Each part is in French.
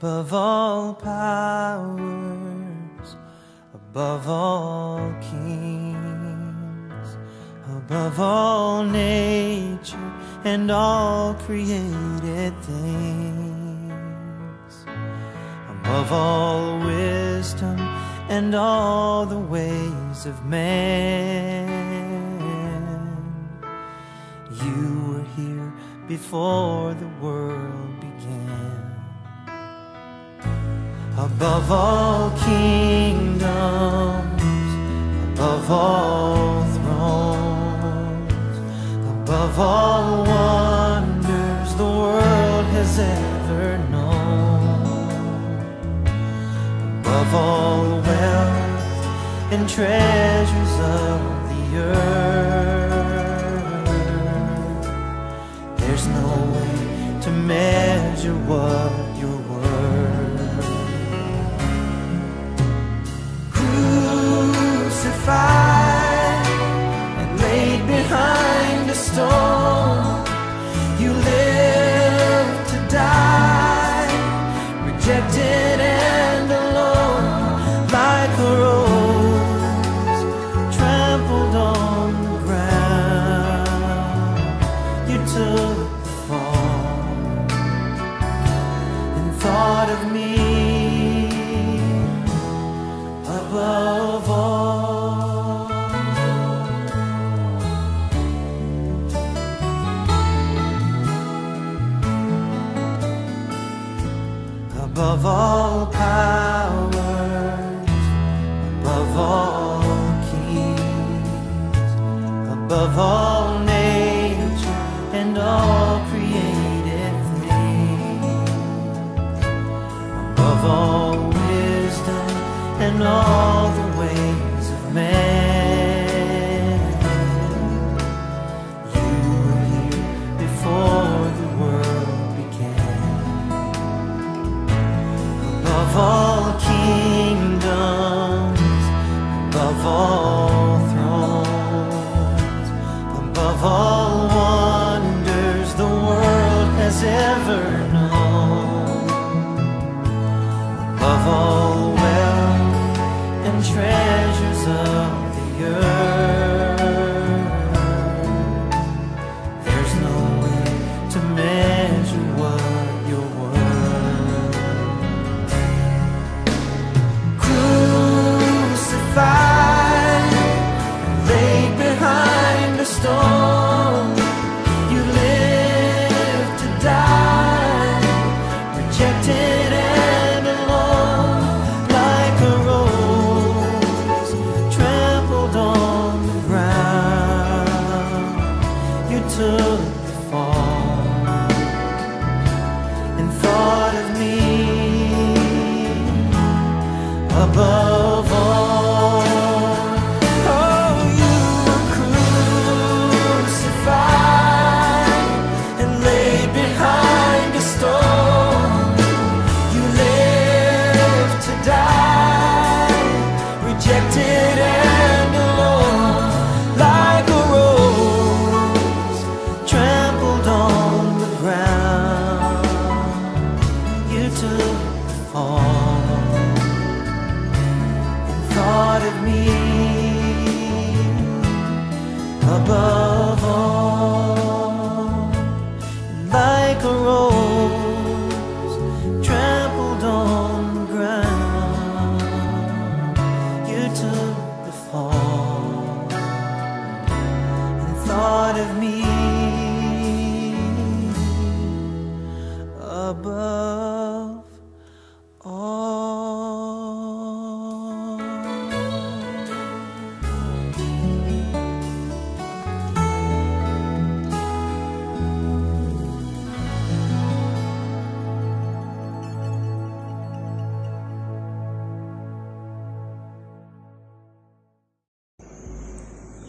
above all powers, above all kings, above all nature and all created things, above all wisdom and all the ways of man. You were here before the world began. Above all kingdoms, above all thrones, above all wonders the world has ever known, above all wealth and treasures of the earth, there's no way to measure what you're worth. And laid behind a stone, you lived to die, rejected and alone, like a rose trampled on the ground. You took the fall and thought of me above all. Above all powers, above all kings, above all nature and all created things, above all wisdom and all the ways of man. You were here before the world began. Above all kingdoms, above all thrones, above all wonders the world has ever known, above all wealth and treasures of the earth, there's no way to measure what you're worth. Laid behind a stone, you lived to die, rejected and alone, like a rose trampled on the ground. You took the fall and thought of me above all. Above all, like a rose trampled on the ground, you took the fall and thought of me above all.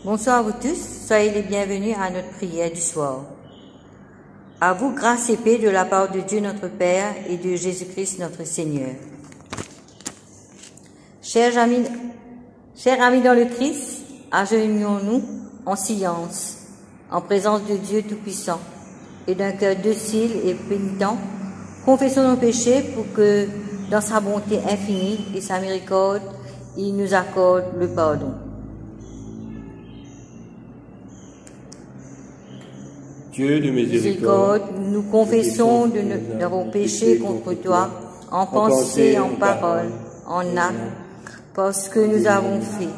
Bonsoir à vous tous, soyez les bienvenus à notre prière du soir. À vous, grâce et paix de la part de Dieu notre Père et de Jésus-Christ notre Seigneur. Chers amis dans le Christ, agenouillons-nous en silence, en présence de Dieu Tout-Puissant, et d'un cœur docile et pénitent, Confessons nos péchés pour que, dans sa bonté infinie et sa miséricorde, il nous accorde le pardon. Dieu de miséricorde, nous confessons de nos péchés contre toi, en pensée, en parole, en acte, parce que nous avons fait,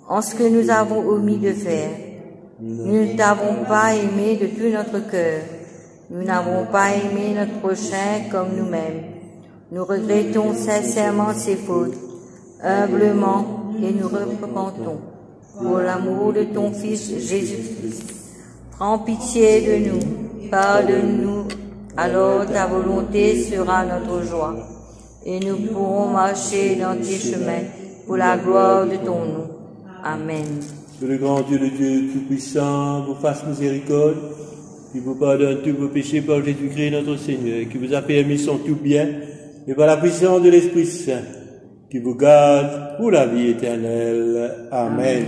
en ce que nous avons omis de faire. Nous ne t'avons pas aimé de tout notre cœur. Nous n'avons pas aimé notre prochain comme nous-mêmes. Nous regrettons sincèrement ces fautes, humblement, et nous repentons. Pour l'amour de ton Fils Jésus-Christ, prends pitié de nous, pardonne-nous, alors ta volonté sera notre joie, et nous pourrons marcher dans tes chemins pour la gloire de ton nom. Amen. Que le grand Dieu, le Dieu Tout-Puissant, vous fasse miséricorde, qui vous pardonne tous vos péchés par Jésus-Christ notre Seigneur, qui vous a permis son tout bien, et par la puissance de l'Esprit Saint, qui vous garde pour la vie éternelle. Amen.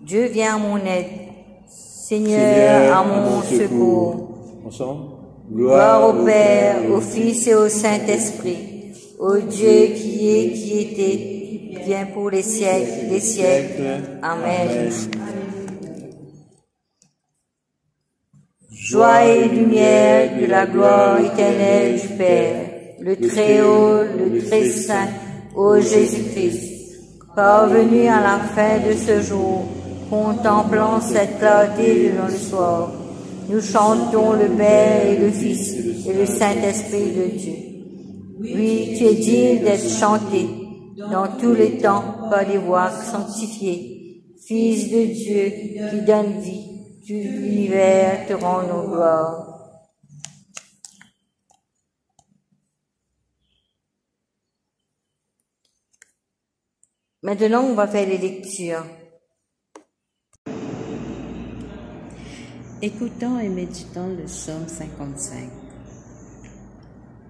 Dieu vient à mon aide. Seigneur, à mon secours. Ensemble. Gloire au Père, au Fils et au Saint-Esprit, au Dieu qui est, qui était, vient pour les siècles des siècles. Amen. Joie et lumière de la gloire éternelle du Père, le Très-Haut, le Très-Saint, ô Jésus-Christ, parvenu à la fin de ce jour, contemplant cette clarté durant le soir, nous chantons le Père et le Fils et le Saint-Esprit de Dieu. Oui, tu es digne d'être chanté dans tous les temps par des voix sanctifiées. Fils de Dieu qui donne vie, tout l'univers te rend nos gloires. Maintenant, on va faire les lectures. Écoutons et méditons le psaume 55.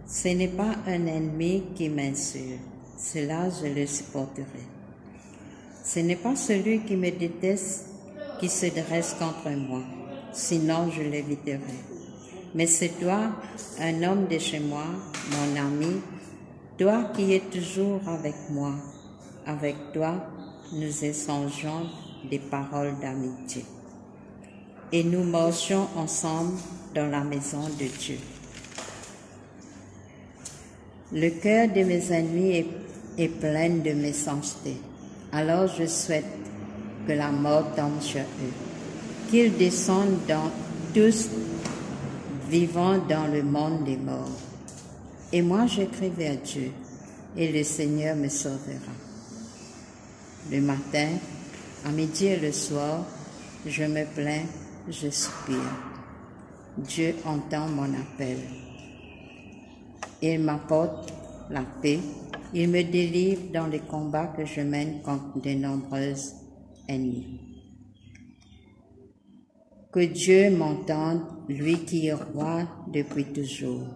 Ce n'est pas un ennemi qui m'insulte, cela je le supporterai. Ce n'est pas celui qui me déteste qui se dresse contre moi, sinon je l'éviterai. Mais c'est toi, un homme de chez moi, mon ami, toi qui es toujours avec moi. Avec toi, nous échangeons des paroles d'amitié. Et nous marchions ensemble dans la maison de Dieu. Le cœur de mes ennemis est plein de méchanceté. Alors je souhaite que la mort tombe sur eux, qu'ils descendent tous vivants dans le monde des morts. Et moi j'écris vers Dieu, et le Seigneur me sauvera. Le matin, à midi et le soir, je me plains, je soupire. Dieu entend mon appel. Il m'apporte la paix, il me délivre dans les combats que je mène contre de nombreux ennemis. Que Dieu m'entende, lui qui est roi depuis toujours,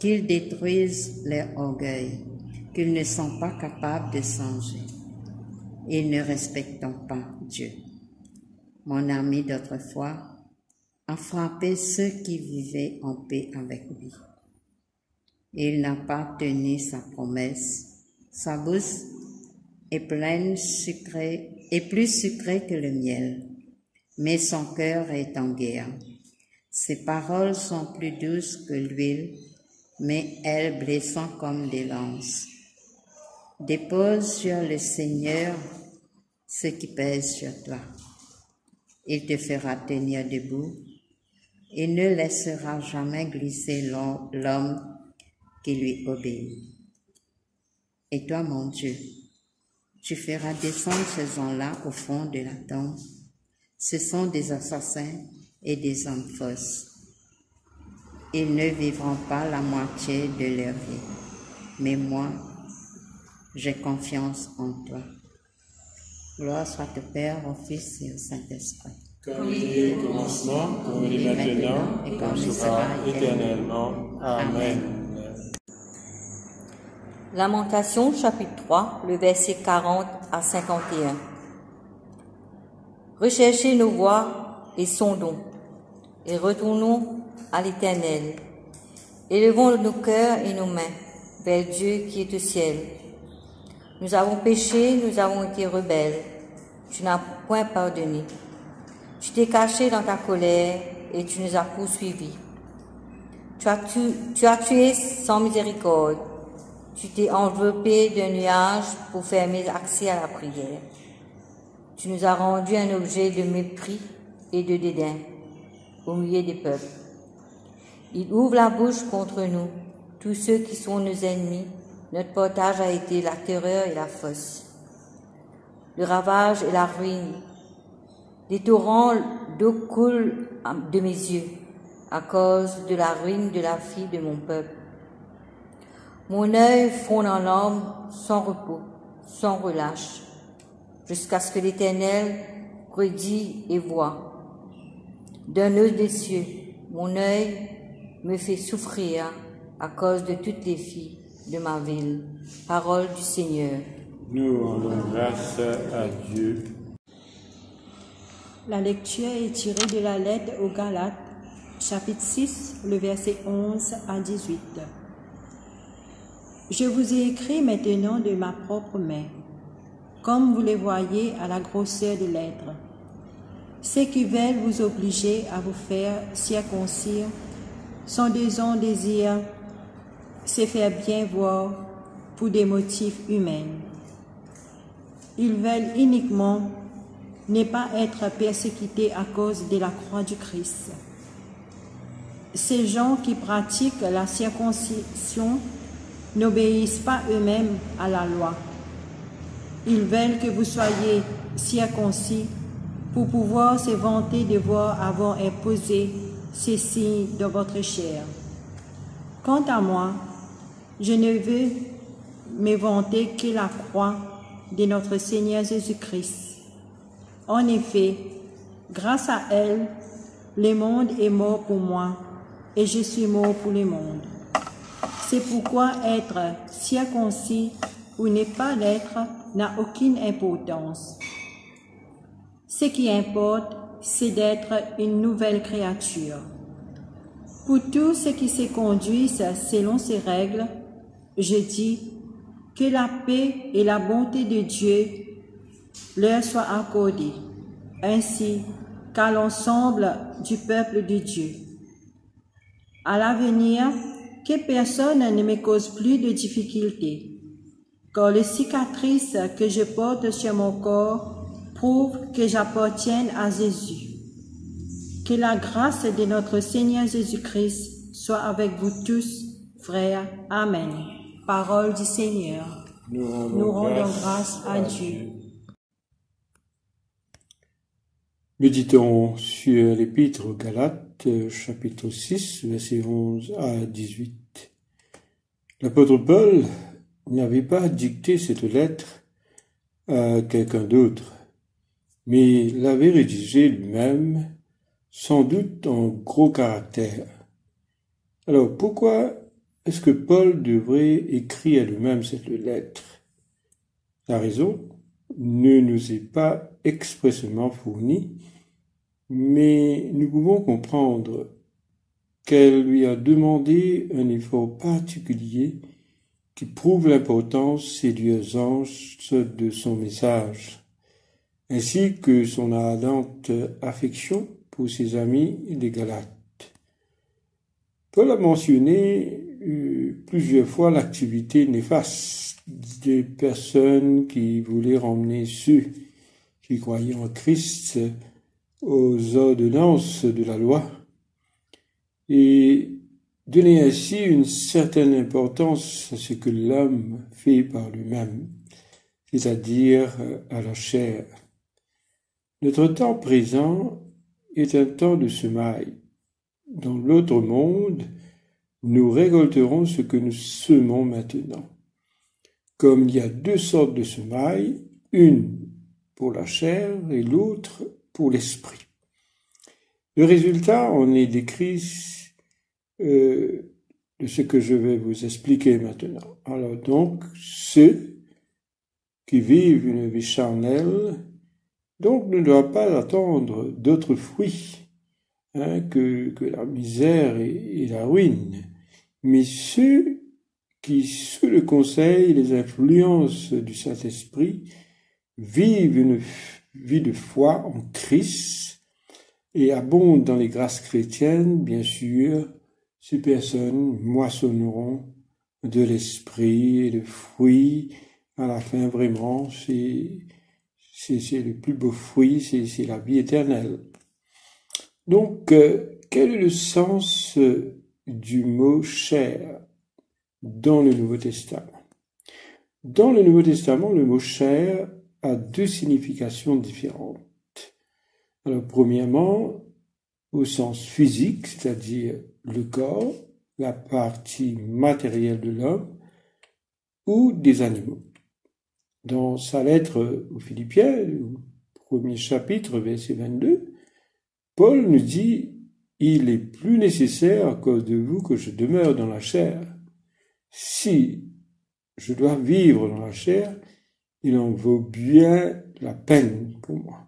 qu'il détruise leur orgueil, qu'ils ne sont pas capables de changer. Ils ne respectent pas Dieu. Mon ami d'autrefois a frappé ceux qui vivaient en paix avec lui. Il n'a pas tenu sa promesse. Sa bouche est pleine sucrée et plus sucrée que le miel, mais son cœur est en guerre. Ses paroles sont plus douces que l'huile, mais elles blessant comme des lances. Dépose sur le Seigneur ce qui pèse sur toi. Il te fera tenir debout. Il ne laissera jamais glisser l'homme qui lui obéit. Et toi, mon Dieu, tu feras descendre ces gens-là au fond de la tombe. Ce sont des assassins et des hommes fausses. Ils ne vivront pas la moitié de leur vie. Mais moi, j'ai confiance en toi. Gloire soit au Père, au Fils et au Saint-Esprit. Comme il est au commencement, comme il est maintenant, et comme il sera éternellement. Amen. Lamentation, chapitre 3, le verset 40 à 51. Recherchez nos voies et sondons, et retournons à l'Éternel. Élevons nos cœurs et nos mains vers Dieu qui est au ciel. Nous avons péché, nous avons été rebelles. Tu n'as point pardonné. Tu t'es caché dans ta colère et tu nous as poursuivis. Tu as tué sans miséricorde. Tu t'es enveloppé d'un nuage pour fermer l'accès à la prière. Tu nous as rendu un objet de mépris et de dédain au milieu des peuples. Il ouvre la bouche contre nous, tous ceux qui sont nos ennemis. Notre portage a été la terreur et la fosse, le ravage et la ruine. Des torrents d'eau coulent de mes yeux à cause de la ruine de la fille de mon peuple. Mon œil fond dans l'âme sans repos, sans relâche, jusqu'à ce que l'Éternel redit et voie. D'un œil des cieux, mon œil me fait souffrir à cause de toutes les filles de ma ville. Parole du Seigneur. Nous rendons grâce à Dieu. La lecture est tirée de la lettre aux Galates, chapitre 6, le verset 11 à 18. Je vous ai écrit maintenant de ma propre main, comme vous les voyez à la grosseur de lettres. Ceux qui veulent vous obliger à vous faire circoncire sont de son désir se faire bien voir pour des motifs humains. Ils veulent uniquement ne pas être persécutés à cause de la croix du Christ. Ces gens qui pratiquent la circoncision n'obéissent pas eux-mêmes à la loi. Ils veulent que vous soyez circoncis pour pouvoir se vanter de voir avoir imposé ces signes dans votre chair. Quant à moi, je ne veux me vanter que la croix de notre Seigneur Jésus-Christ. En effet, grâce à elle, le monde est mort pour moi et je suis mort pour le monde. C'est pourquoi être circoncis ou ne pas l'être n'a aucune importance. Ce qui importe, c'est d'être une nouvelle créature. Pour tous ceux qui se conduisent selon ces règles, je dis que la paix et la bonté de Dieu leur soient accordées, ainsi qu'à l'ensemble du peuple de Dieu. À l'avenir, que personne ne me cause plus de difficultés, car les cicatrices que je porte sur mon corps prouvent que j'appartiens à Jésus. Que la grâce de notre Seigneur Jésus-Christ soit avec vous tous, frères. Amen. Parole du Seigneur. Nous rendons grâce à Dieu. Méditons sur l'Épître aux Galates, chapitre 6, versets 11 à 18. L'apôtre Paul n'avait pas dicté cette lettre à quelqu'un d'autre, mais l'avait rédigée lui-même, sans doute en gros caractères. Alors, pourquoi est-ce que Paul devrait écrire lui-même cette lettre? La raison ne nous est pas expressément fournie, mais nous pouvons comprendre qu'elle lui a demandé un effort particulier qui prouve l'importance et l'urgence de son message, ainsi que son ardente affection pour ses amis les Galates. Paul a mentionné plusieurs fois l'activité néfaste des personnes qui voulaient ramener ceux qui croyaient en Christ aux ordonnances de la loi et donner ainsi une certaine importance à ce que l'homme fait par lui-même, c'est-à-dire à la chair. Notre temps présent est un temps de semailles. Dans l'autre monde, nous récolterons ce que nous semons maintenant. Comme il y a deux sortes de semailles, une pour la chair et l'autre pour l'esprit. Le résultat en est décrit de ce que je vais vous expliquer maintenant. Alors donc, ceux qui vivent une vie charnelle, donc ne doivent pas attendre d'autres fruits que la misère et la ruine. mais ceux qui, sous le conseil et les influences du Saint-Esprit, vivent une vie de foi en Christ et abondent dans les grâces chrétiennes, bien sûr, ces personnes moissonneront de l'esprit et de fruits. À la fin, vraiment, c'est le plus beau fruit, c'est la vie éternelle. Donc, quel est le sens du mot chair dans le Nouveau Testament? Dans le Nouveau Testament, le mot chair a deux significations différentes. Alors, premièrement, au sens physique, c'est-à-dire le corps, la partie matérielle de l'homme ou des animaux. Dans sa lettre aux Philippiens, au premier chapitre, verset 22, Paul nous dit « Il est plus nécessaire à cause de vous que je demeure dans la chair. Si je dois vivre dans la chair, il en vaut bien la peine pour moi. »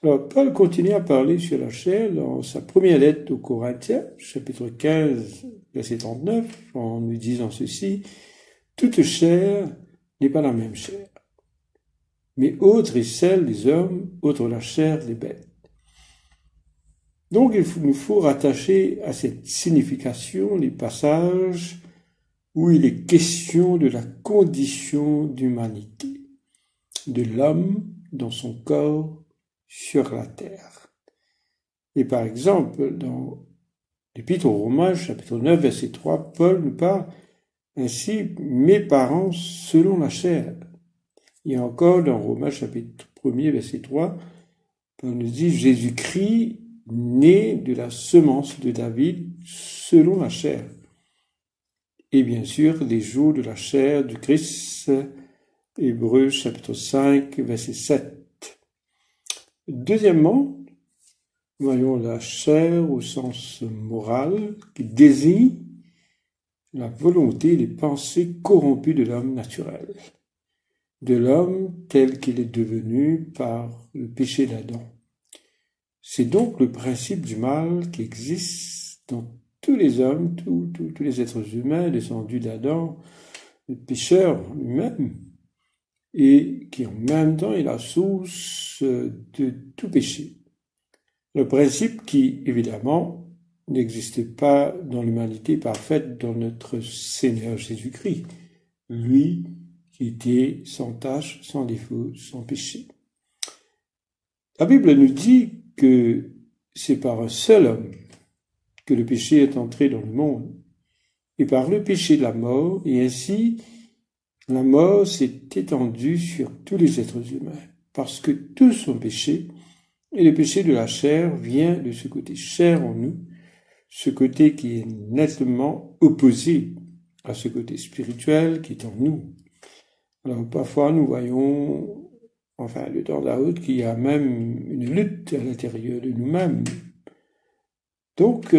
Alors, Paul continue à parler sur la chair dans sa première lettre aux Corinthiens, chapitre 15, verset 39, en nous disant ceci, « Toute chair n'est pas la même chair, mais autre est celle des hommes, autre la chair des bêtes. » Donc, nous faut rattacher à cette signification les passages où il est question de la condition d'humanité, de l'homme dans son corps sur la terre. Et par exemple, dans l'Épître aux Romains, chapitre 9, verset 3, Paul nous parle ainsi « mes parents selon la chair ». Et encore dans Romains, chapitre 1er, verset 3, Paul nous dit « Jésus-Christ, né de la semence de David selon la chair ». Et bien sûr, les jours de la chair du Christ, Hébreux, chapitre 5, verset 7. Deuxièmement, voyons la chair au sens moral qui désigne la volonté et les pensées corrompues de l'homme naturel, de l'homme tel qu'il est devenu par le péché d'Adam. C'est donc le principe du mal qui existe dans tous les hommes, tous les êtres humains descendus d'Adam, le pécheur lui-même, et qui en même temps est la source de tout péché. Le principe qui, évidemment, n'existait pas dans l'humanité parfaite dans notre Seigneur Jésus-Christ, lui qui était sans tache, sans défaut, sans péché. La Bible nous dit que c'est par un seul homme que le péché est entré dans le monde, et par le péché de la mort, et ainsi la mort s'est étendue sur tous les êtres humains, parce que tous ont péché, et le péché de la chair vient de ce côté chair en nous, ce côté qui est nettement opposé à ce côté spirituel qui est en nous. Alors parfois nous voyons, de temps à autre, qu'il y a même une lutte à l'intérieur de nous-mêmes. Donc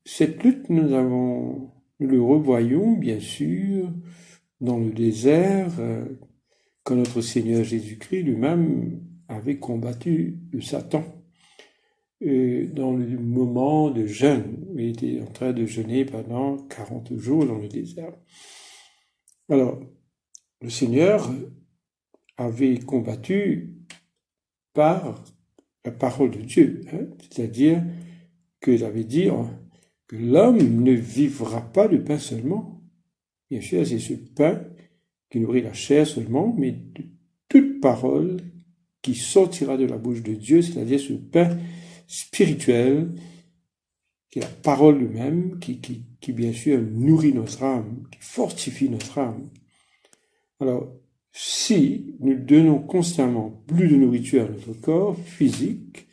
cette lutte, nous le revoyons bien sûr dans le désert, quand notre Seigneur Jésus-Christ lui-même avait combattu le Satan. Dans le moment de jeûne, il était en train de jeûner pendant 40 jours dans le désert. Alors, le Seigneur avait combattu par la parole de Dieu, c'est-à-dire qu'il avait dit que l'homme ne vivra pas de pain seulement. Bien sûr, c'est ce pain qui nourrit la chair seulement, mais de toute parole qui sortira de la bouche de Dieu, c'est-à-dire ce pain spirituel, qui est la parole lui-même, qui bien sûr nourrit notre âme, qui fortifie notre âme. Alors, si nous donnons constamment plus de nourriture à notre corps physique,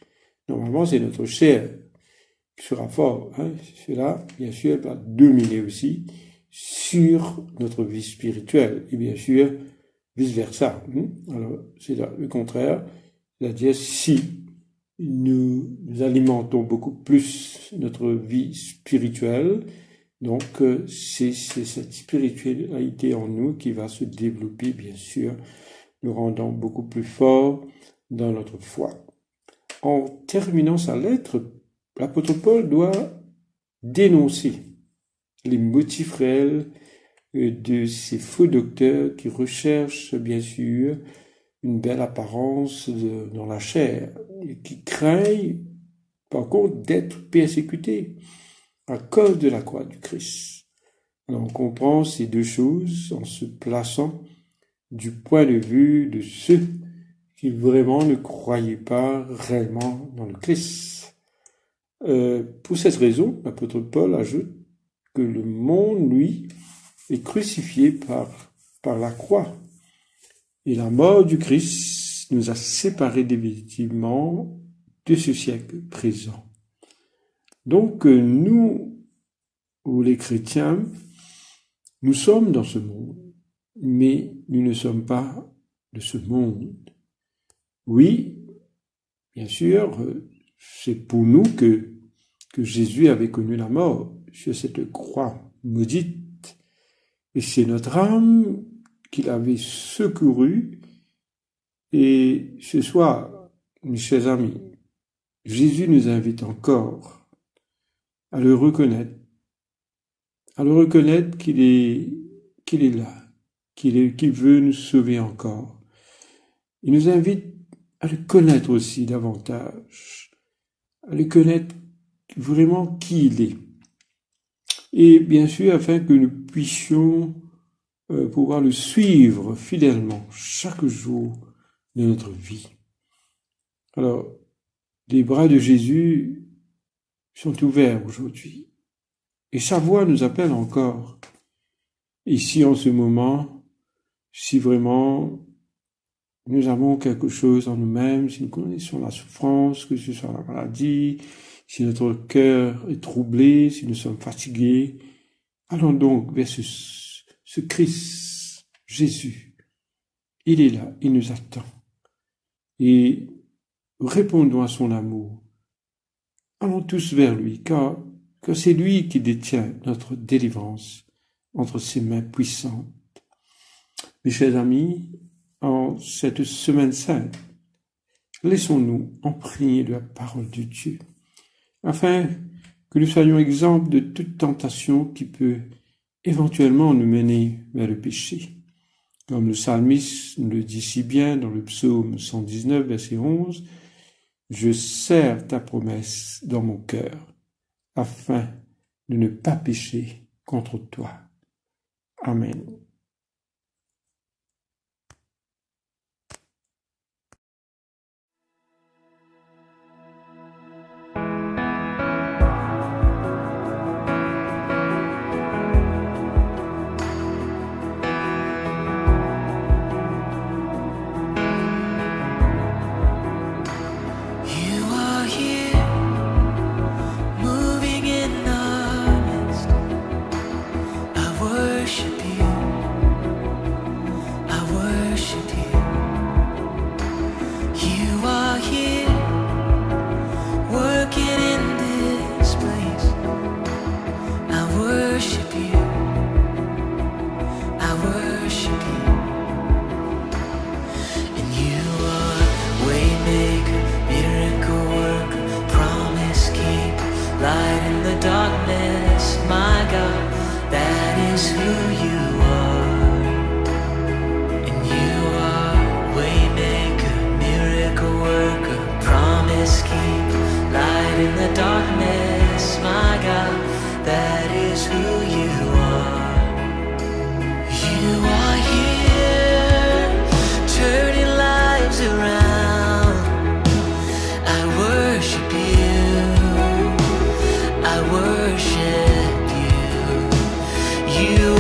normalement c'est notre chair qui sera fort. Cela, bien sûr, va dominer aussi sur notre vie spirituelle, et bien sûr, vice-versa. Alors, c'est le contraire, c'est-à-dire si nous alimentons beaucoup plus notre vie spirituelle, donc c'est cette spiritualité en nous qui va se développer, bien sûr, nous rendant beaucoup plus forts dans notre foi. En terminant sa lettre, l'apôtre Paul doit dénoncer les motifs réels de ces faux docteurs qui recherchent bien sûr une belle apparence dans la chair et qui craignent par contre d'être persécutés à cause de la croix du Christ. Alors on comprend ces deux choses en se plaçant du point de vue de ceux qui vraiment ne croyaient pas réellement dans le Christ. Pour cette raison, l'apôtre Paul ajoute que le monde, lui, est crucifié par la croix. Et la mort du Christ nous a séparés définitivement de ce siècle présent. Donc nous, ou les chrétiens, nous sommes dans ce monde, mais nous ne sommes pas de ce monde. Oui, bien sûr, c'est pour nous que Jésus avait connu la mort sur cette croix maudite. Et c'est notre âme qu'il avait secourue. Et ce soir, mes chers amis, Jésus nous invite encore à le reconnaître qu'il est là, qu'il veut nous sauver encore. Il nous invite à le connaître aussi davantage, à le connaître vraiment qui il est. Et bien sûr, afin que nous puissions pouvoir le suivre fidèlement chaque jour de notre vie. Alors, les bras de Jésus sont ouverts aujourd'hui. Et sa voix nous appelle encore. Ici, en ce moment, si vraiment nous avons quelque chose en nous-mêmes, si nous connaissons la souffrance, que ce soit la maladie, si notre cœur est troublé, si nous sommes fatigués, allons donc vers ce Christ, Jésus. Il est là, il nous attend. Et répondons à son amour. Allons tous vers lui, car c'est lui qui détient notre délivrance entre ses mains puissantes. Mes chers amis, en cette semaine sainte, laissons-nous imprégner de la parole de Dieu, afin que nous soyons exempts de toute tentation qui peut éventuellement nous mener vers le péché. Comme le psalmiste nous le dit si bien dans le psaume 119, verset 11, « Je serre ta promesse dans mon cœur, afin de ne pas pécher contre toi. » Amen. You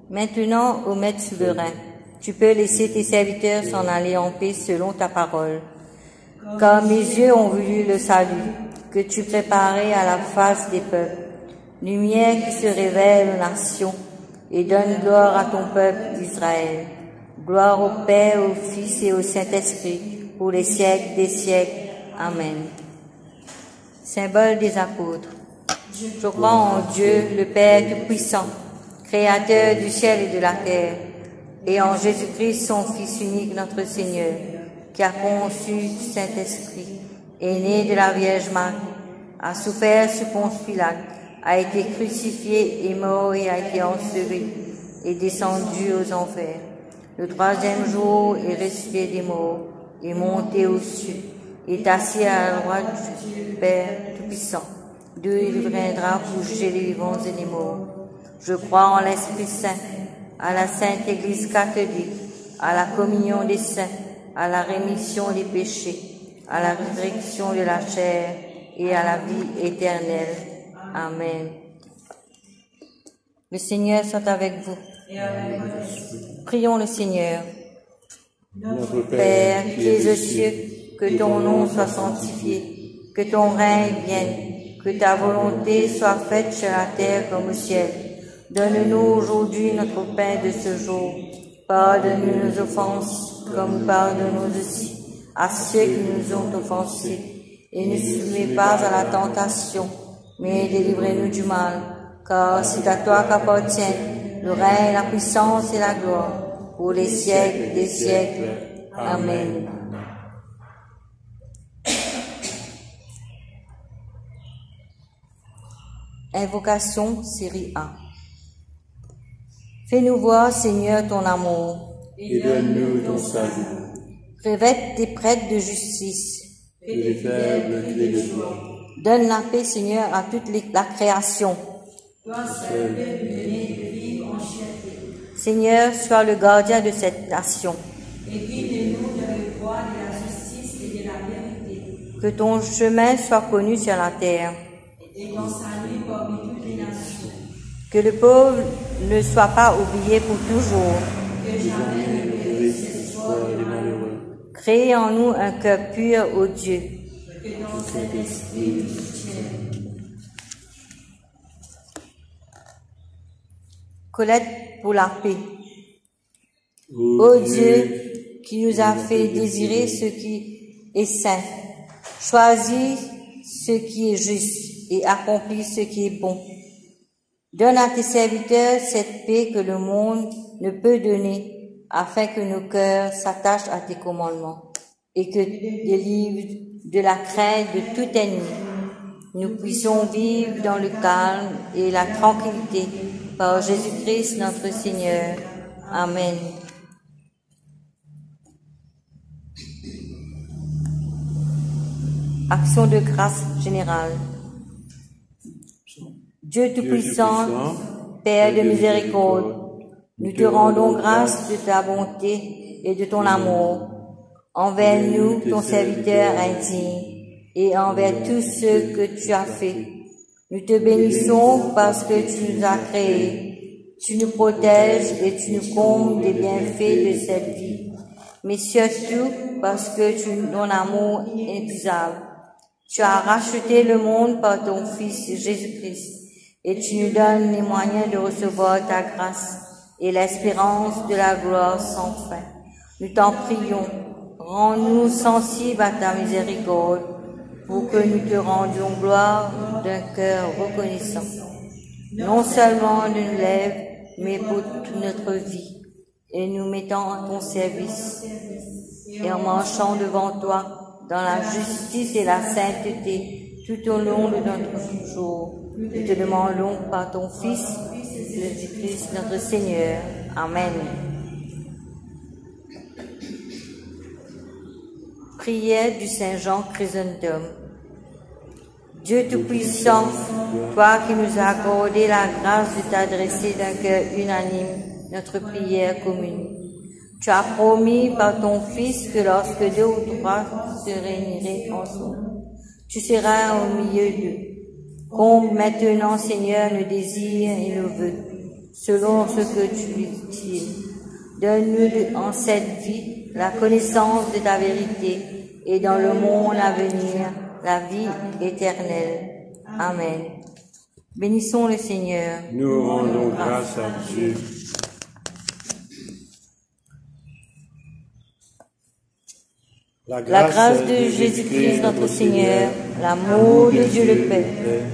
Maintenant, ô Maître souverain, tu peux laisser tes serviteurs s'en aller en paix selon ta parole. Comme mes yeux ont vu le salut que tu préparais à la face des peuples, lumière qui se révèle aux nations et donne gloire à ton peuple Israël. Gloire au Père, au Fils et au Saint-Esprit, pour les siècles des siècles. Amen. Symbole des apôtres. Je crois en Dieu, le Père Tout-Puissant, Créateur du ciel et de la terre, et en Jésus-Christ, son Fils unique, notre Seigneur, qui a conçu du Saint-Esprit, est né de la Vierge Marie, a souffert sous Ponce Pilate, a été crucifié, est mort et a été enseveli, est descendu aux enfers. Le troisième jour est ressuscité des morts, est monté aux cieux, est assis à la droite du Père Tout-Puissant. D'où il viendra pour juger les vivants et les morts. Je crois en l'Esprit Saint, à la Sainte Église catholique, à la communion des saints, à la rémission des péchés, à la résurrection de la chair et à la vie éternelle. Amen. Le Seigneur soit avec vous. Prions le Seigneur. Notre Père qui es aux cieux, que ton nom soit sanctifié, que ton règne vienne, que ta volonté soit faite sur la terre comme au ciel. Donne-nous aujourd'hui notre pain de ce jour. Pardonne-nous nos offenses, comme nous pardonnons aussi à ceux qui nous ont offensés. Et ne soumets pas à la tentation, mais délivrez-nous du mal. Car c'est à toi qu'appartiennent le règne, la puissance et la gloire, pour les siècles des siècles. Amen. Invocation, série A. Fais-nous voir, Seigneur, ton amour. et donne-nous ton salut. Revête tes prêtres de justice. Que les faibles crient de toi. Donne la paix, Seigneur, à toute la création. Seigneur, sois le gardien de cette nation. Que ton chemin soit connu sur la terre. Que le pauvre ne soit pas oublié pour toujours. Crée en nous un cœur pur, ô Dieu. Collecte pour la paix. Ô Dieu, qui nous a fait désirer ce qui est saint, choisis ce qui est juste et accomplis ce qui est bon. Donne à tes serviteurs cette paix que le monde ne peut donner, afin que nos cœurs s'attachent à tes commandements et que délivre de la crainte de tout ennemi. Nous puissions vivre dans le calme et la tranquillité par Jésus-Christ notre Seigneur. Amen. Action de grâce générale. Dieu Tout-Puissant, Père de miséricorde, nous te rendons grâce de ta bonté et de ton amour envers nous, ton serviteur indigne, et envers tous ceux que tu as fait. Nous te bénissons parce que tu nous as créés, tu nous protèges et tu nous combles des bienfaits de cette vie, mais surtout parce que ton amour est inépuisable. Tu as racheté le monde par ton Fils Jésus-Christ et tu nous donnes les moyens de recevoir ta grâce et l'espérance de la gloire sans fin. Nous t'en prions, rends-nous sensibles à ta miséricorde pour que nous te rendions gloire d'un cœur reconnaissant, non seulement d'une lèvre, mais pour toute notre vie, et nous mettant à ton service, et en marchant devant toi dans la justice et la sainteté tout au long de notre jour. Nous te demandons par ton Fils, Jésus-Christ, notre Seigneur. Amen. Prière du Saint Jean Chrysostome. Dieu Tout-Puissant, toi qui nous as accordé la grâce de t'adresser d'un cœur unanime notre prière commune, tu as promis par ton Fils que lorsque deux ou trois se réuniraient ensemble, tu seras au milieu d'eux. Comble maintenant, Seigneur, nos désirs et nos vœux. selon ce que tu dis. Donne-nous en cette vie la connaissance de ta vérité et dans le monde à venir la vie éternelle. Amen. Bénissons le Seigneur. Nous rendons grâce à Dieu. La grâce de Jésus-Christ notre Seigneur, l'amour de Dieu le Père,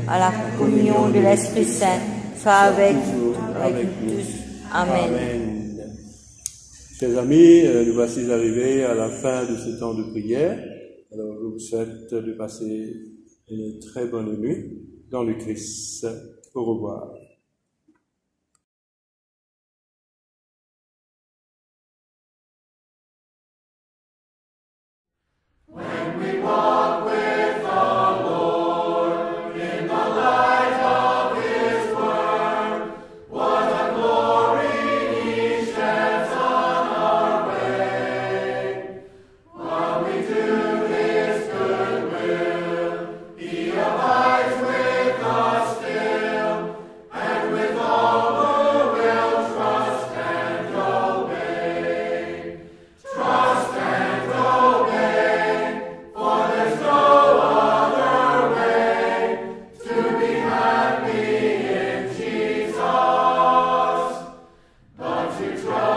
à la communion de l'Esprit Saint, soit avec nous tous. Amen. Chers amis, nous voici arrivés à la fin de ce temps de prière. Alors, je vous souhaite de passer une très bonne nuit dans le Christ. Au revoir. To trust